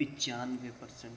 95%,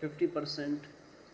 50%,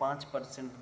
5%,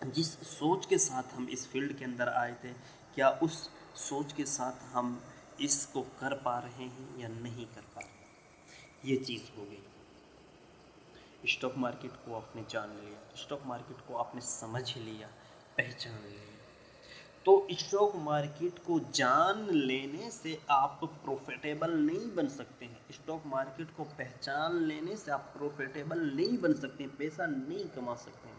جس سوچ کے ساتھ ہم اس فیلڈ کے اندر آئے تھے، کیا اس سوچ کے ساتھ ہم اس کو کر پا رہے ہیں یا نہیں کر پا رہے ہیں؟ یہ چیز ہو گئی۔ اسٹاک مارکیٹ کو آپ نے جان لیا، اسٹاک مارکیٹ کو آپ نے سمجھ لیا، پہچان لیا۔ تو اسٹاک مارکیٹ کو جان لینے سے آپ پروفیٹیبل نہیں بن سکتے ہیں، اسٹاک مارکیٹ کو پہچان لینے سے آپ پروفیٹیبل نہیں بن سکتے ہیں، پیسہ نہیں کما سکتے ہیں۔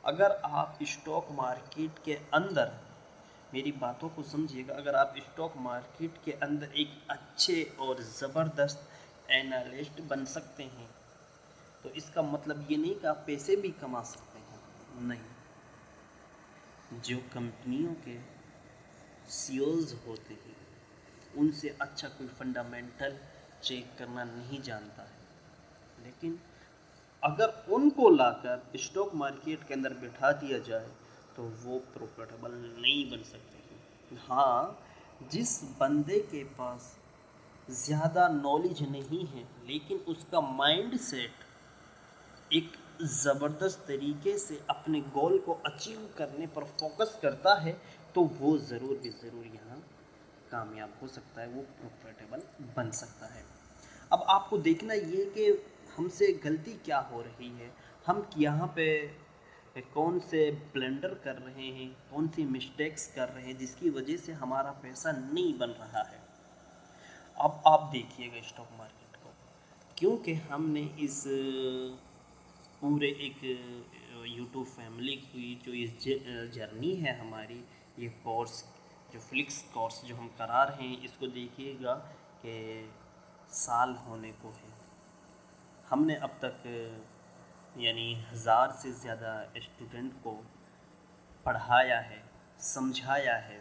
اگر آپ اسٹاک مارکیٹ کے اندر، میری باتوں کو سمجھیے گا، اگر آپ اسٹاک مارکیٹ کے اندر ایک اچھے اور زبردست اینالسٹ بن سکتے ہیں تو اس کا مطلب یہ نہیں کہ آپ پیسے بھی کما سکتے ہیں، نہیں۔ جو کمپنیوں کے سیوز ہوتے ہیں ان سے اچھا کوئی فنڈامنٹل چیک کرنا نہیں جانتا ہے، لیکن اگر ان کو لا کر اسٹاک مارکیٹ کے اندر بٹھا دیا جائے تو وہ پروفیٹیبل نہیں بن سکتے ہیں۔ ہاں، جس بندے کے پاس زیادہ نالج نہیں ہے لیکن اس کا مائنڈ سیٹ ایک زبردست طریقے سے اپنے گول کو اچیو کرنے پر فوکس کرتا ہے تو وہ ضرور بھی ضرور یہاں کامیاب ہو سکتا ہے، وہ پروفیٹیبل بن سکتا ہے۔ اب آپ کو دیکھنا یہ کہ ہم سے غلطی کیا ہو رہی ہے، ہم یہاں پہ کون سے بلنڈر کر رہے ہیں، کون سی مسٹیکس کر رہے ہیں جس کی وجہ سے ہمارا پیسہ نہیں بن رہا ہے۔ اب آپ دیکھیے گا اسٹاک مارکیٹ کو، کیونکہ ہم نے اس پورے ایک یوٹیوب فیملی کی جو اس جرنی ہے ہماری، یہ کورس جو فلکس کورس جو ہم کرا رہے ہیں، اس کو دیکھیے گا کہ سال ہونے کو ہے۔ ہم نے اب تک یعنی 1000 سے زیادہ اسٹوڈنٹ کو پڑھایا ہے، سمجھایا ہے۔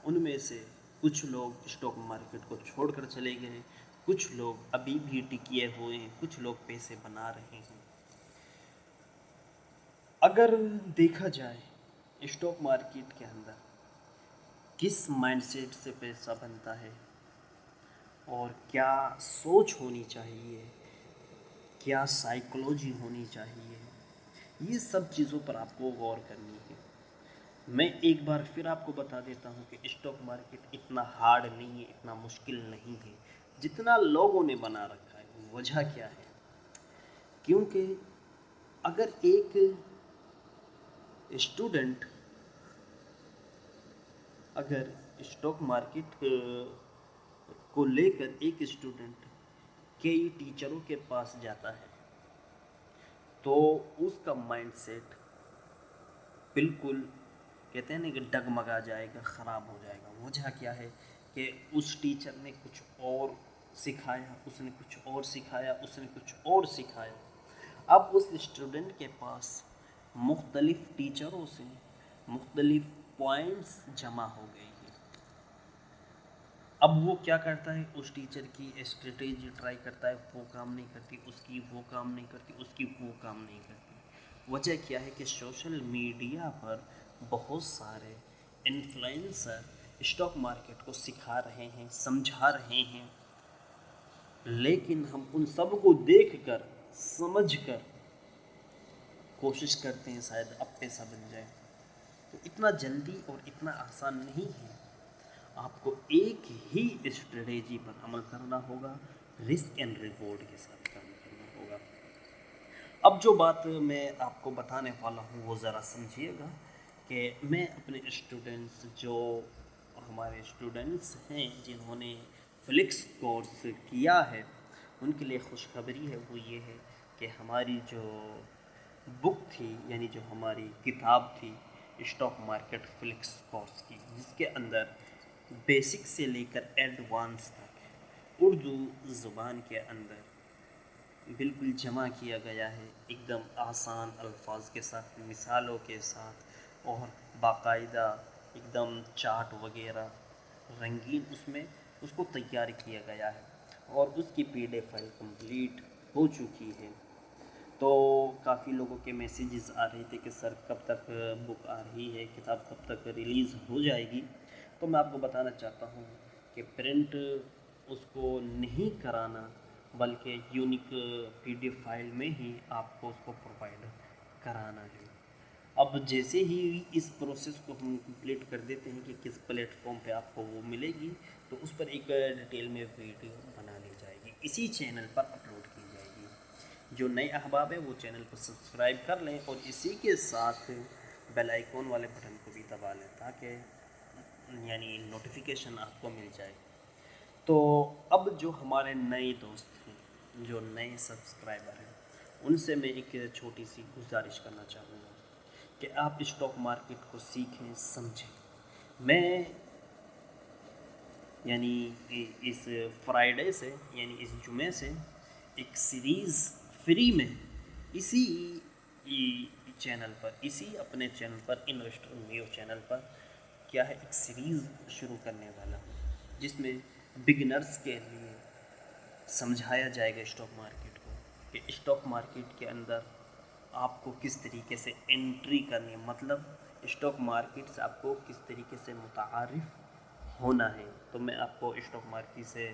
ان میں سے کچھ لوگ اسٹاک مارکیٹ کو چھوڑ کر چلے گئے، کچھ لوگ ابھی بھی ٹکے ہوئے ہیں، کچھ لوگ پیسے بنا رہے ہیں۔ اگر دیکھا جائے اسٹاک مارکیٹ کے اندر کس مائنڈ سیٹ سے پیسہ بنتا ہے اور کیا سوچ ہونی چاہیے، کیا سائیکولوجی ہونی چاہیے، یہ سب چیزوں پر آپ کو غور کرنی ہے۔ میں ایک بار پھر آپ کو بتا دیتا ہوں کہ اسٹاک مارکیٹ اتنا ہارڈ نہیں ہے، اتنا مشکل نہیں ہے جتنا لوگوں نے بنا رکھا ہے۔ وجہ کیا ہے؟ کیونکہ اگر ایک اسٹوڈنٹ اگر اسٹاک مارکیٹ کو لے کر ایک اسٹوڈنٹ کئی ٹیچروں کے پاس جاتا ہے تو اس کا مائنڈ سیٹ بالکل کہتے ہیں نا کہ ڈگمگا جائے گا، خراب ہو جائے گا۔ وجہ کیا ہے کہ اس ٹیچر نے کچھ اور سکھایا، اس نے کچھ اور سکھایا، اس نے کچھ اور سکھایا۔ اب اس اسٹوڈنٹ کے پاس مختلف ٹیچروں سے مختلف پوائنٹس جمع ہو گئے ہیں۔ اب وہ کیا کرتا ہے، اس ٹیچر کی اسٹریٹجی ٹرائی کرتا ہے، وہ کام نہیں کرتی، اس کی وہ کام نہیں کرتی، اس کی وہ کام نہیں کرتی۔ وجہ کیا ہے کہ سوشل میڈیا پر بہت سارے انفلوئنسر اسٹاک مارکیٹ کو سکھا رہے ہیں، سمجھا رہے ہیں، لیکن ہم ان سب کو دیکھ کر، سمجھ کر کوشش کرتے ہیں شاید اب پیسہ بن جائے۔ تو اتنا جلدی اور اتنا آسان نہیں ہے، آپ کو ایک ہی اسٹریٹجی پر عمل کرنا ہوگا، رسک اینڈ ریوارڈ کے ساتھ کام کرنا ہوگا۔ اب جو بات میں آپ کو بتانے والا ہوں وہ ذرا سمجھیے گا کہ میں اپنے اسٹوڈنٹس، جو ہمارے اسٹوڈنٹس ہیں جنہوں نے فلکس کورس کیا ہے، ان کے لیے خوشخبری ہے، وہ یہ ہے کہ ہماری جو بک تھی، یعنی جو ہماری کتاب تھی اسٹاک مارکیٹ فلکس کورس کی، جس کے اندر بیسک سے لے کر ایڈوانس تک اردو زبان کے اندر بالکل جمع کیا گیا ہے، ایک دم آسان الفاظ کے ساتھ، مثالوں کے ساتھ، اور باقاعدہ ایک دم چارٹ وغیرہ رنگین اس کو تیار کیا گیا ہے، اور اس کی PDF فائل کمپلیٹ ہو چکی ہے۔ تو کافی لوگوں کے میسیجز آ رہے تھے کہ سر کب تک بک آ رہی ہے، کتاب کب تک ریلیز ہو جائے گی؟ تو میں آپ کو بتانا چاہتا ہوں کہ پرنٹ اس کو نہیں کرانا، بلکہ یونیک PDF فائل میں ہی آپ کو اس کو پرووائڈ کرانا ہے۔ اب جیسے ہی اس پروسیس کو ہم کمپلیٹ کر دیتے ہیں کہ کس پلیٹ فارم پہ آپ کو وہ ملے گی، تو اس پر ایک ڈیٹیل میں ویڈیو بنا لی جائے گی، اسی چینل پر اپلوڈ کی جائے گی۔ جو نئے احباب ہیں وہ چینل کو سبسکرائب کر لیں اور اسی کے ساتھ بیل آئیکن والے بٹن کو بھی دبا لیں تاکہ یعنی نوٹیفیکیشن آپ کو مل جائے۔ تو اب جو ہمارے نئے دوست ہیں، جو نئے سبسکرائبر ہیں، ان سے میں ایک چھوٹی سی گزارش کرنا چاہوں گا کہ آپ اسٹاک مارکیٹ کو سیکھیں، سمجھیں۔ میں یعنی اس فرائیڈے سے یعنی اس جمعے سے ایک سیریز فری میں اسی چینل پر، اسی اپنے چینل پر، انویسٹر نیو چینل پر کیا ہے، ایک سیریز شروع کرنے والا ہوں جس میں بگنرز کے لیے سمجھایا جائے گا اسٹاک مارکیٹ کو، کہ اسٹاک مارکیٹ کے اندر آپ کو کس طریقے سے انٹری کرنی ہے، مطلب اسٹاک مارکیٹ سے آپ کو کس طریقے سے متعارف ہونا ہے۔ تو میں آپ کو اسٹاک مارکیٹ سے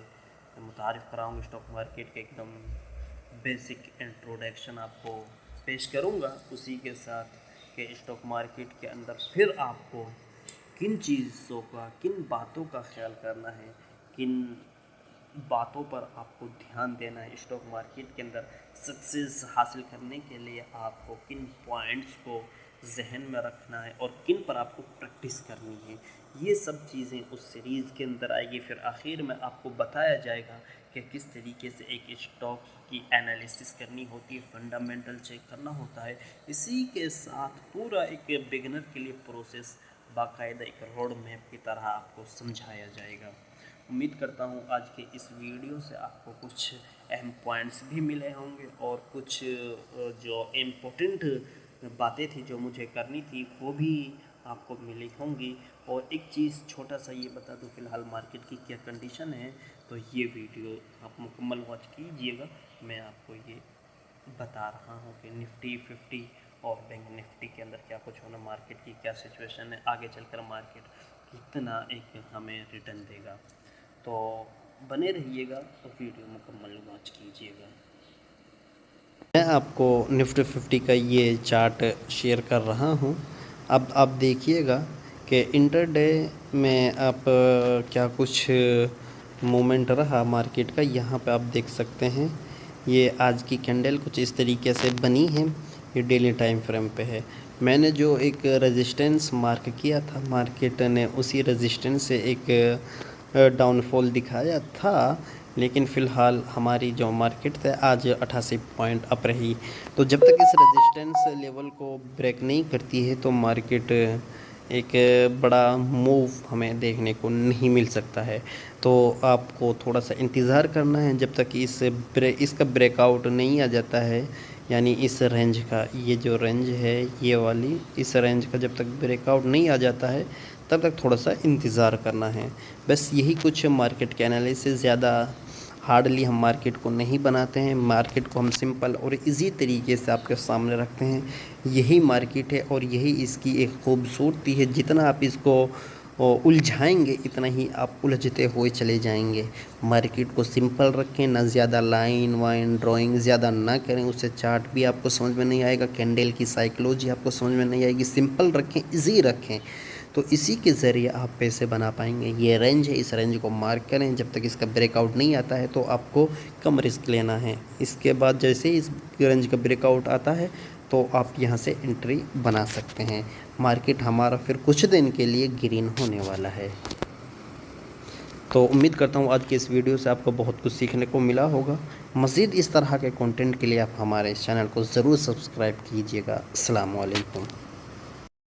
متعارف کراؤں گا، اسٹاک مارکیٹ کے ایک دم بیسک انٹروڈکشن آپ کو پیش کروں گا، اسی کے ساتھ کہ اسٹاک مارکیٹ کے اندر پھر آپ کو کن چیزوں کا، کن باتوں کا خیال کرنا ہے، کن باتوں پر آپ کو دھیان دینا ہے، اسٹاک مارکیٹ کے اندر سکسیز حاصل کرنے کے لیے آپ کو کن پوائنٹس کو ذہن میں رکھنا ہے اور کن پر آپ کو پریکٹس کرنی ہے، یہ سب چیزیں اس سیریز کے اندر آئے گی۔ پھر آخر میں آپ کو بتایا جائے گا کہ کس طریقے سے ایک اسٹاک کی انالیسس کرنی ہوتی ہے، فنڈامنٹل چیک کرنا ہوتا ہے، اسی کے ساتھ پورا ایک بگنر کے لیے پروسیس باقاعدہ ایک روڈ میپ کی طرح آپ کو سمجھایا جائے گا۔ امید کرتا ہوں آج کے اس ویڈیو سے آپ کو کچھ اہم پوائنٹس بھی ملے ہوں گے اور کچھ جو امپورٹنٹ باتیں تھیں جو مجھے کرنی تھی وہ بھی آپ کو ملی ہوں گی۔ اور ایک چیز چھوٹا سا یہ بتا دوں، فی الحال مارکیٹ کی کیا کنڈیشن ہے، تو یہ ویڈیو آپ مکمل واچ کیجئے گا۔ میں آپ کو یہ بتا رہا ہوں کہ نفٹی 50 اور بینک نفٹی کے اندر کیا کچھ ہونا، مارکیٹ کی کیا سچویشن ہے، آگے چل کر مارکیٹ کتنا ایک ہمیں ریٹرن دے گا۔ تو بنے رہیے گا، تو ویڈیو مکمل واچ کیجیے گا۔ میں آپ کو نفٹی 50 کا یہ چارٹ شیئر کر رہا ہوں۔ اب آپ دیکھیے گا کہ انٹر ڈے میں آپ کیا کچھ مومنٹ رہا مارکیٹ کا، یہاں پہ آپ دیکھ سکتے ہیں۔ یہ آج کی کینڈل کچھ اس طریقے سے بنی ہے، یہ ڈیلی ٹائم فریم پہ ہے۔ میں نے جو ایک ریزسٹنس مارک کیا تھا، مارکیٹ نے اسی ریزسٹنس سے ایک ڈاؤن فال دکھایا تھا، لیکن فی الحال ہماری جو مارکیٹ تھے آج 88 پوائنٹ اپ رہی۔ تو جب تک اس ریزسٹنس لیول کو بریک نہیں کرتی ہے تو مارکیٹ ایک بڑا موو ہمیں دیکھنے کو نہیں مل سکتا ہے۔ تو آپ کو تھوڑا سا انتظار کرنا ہے جب تک اس کا بریک آؤٹ نہیں آ جاتا ہے، یعنی اس رینج کا، یہ جو رینج ہے یہ والی، اس رینج کا جب تک بریک آؤٹ نہیں آ جاتا ہے تب تک تھوڑا سا انتظار کرنا ہے۔ بس یہی کچھ مارکیٹ کے انالیسس، زیادہ ہارڈلی ہم مارکیٹ کو نہیں بناتے ہیں، مارکیٹ کو ہم سمپل اور ایزی طریقے سے آپ کے سامنے رکھتے ہیں۔ یہی مارکیٹ ہے اور یہی اس کی ایک خوبصورتی ہے، جتنا آپ اس کو الجھائیں گے اتنا ہی آپ الجھتے ہوئے چلے جائیں گے۔ مارکیٹ کو سمپل رکھیں، نہ زیادہ لائن وائن ڈرائنگ زیادہ نہ کریں، اس سے چارٹ بھی آپ کو سمجھ میں نہیں آئے گا، کینڈل کی سائیکلوجی آپ کو سمجھ میں نہیں آئے گی۔ سمپل رکھیں، ایزی رکھیں، تو اسی کے ذریعے آپ پیسے بنا پائیں گے۔ یہ رینج ہے، اس رینج کو مارک کریں، جب تک اس کا بریک آؤٹ نہیں آتا ہے تو آپ کو کم رسک لینا ہے۔ اس کے بعد جیسے ہی اس رینج کا بریک آؤٹ آتا ہے تو آپ یہاں سے انٹری بنا سکتے ہیں۔ مارکیٹ ہمارا پھر کچھ دن کے لیے گرین ہونے والا ہے۔ تو امید کرتا ہوں آج کے اس ویڈیو سے آپ کو بہت کچھ سیکھنے کو ملا ہوگا۔ مزید اس طرح کے کنٹینٹ کے لیے آپ ہمارے چینل کو ضرور سبسکرائب کیجیے گا۔ السلام علیکم۔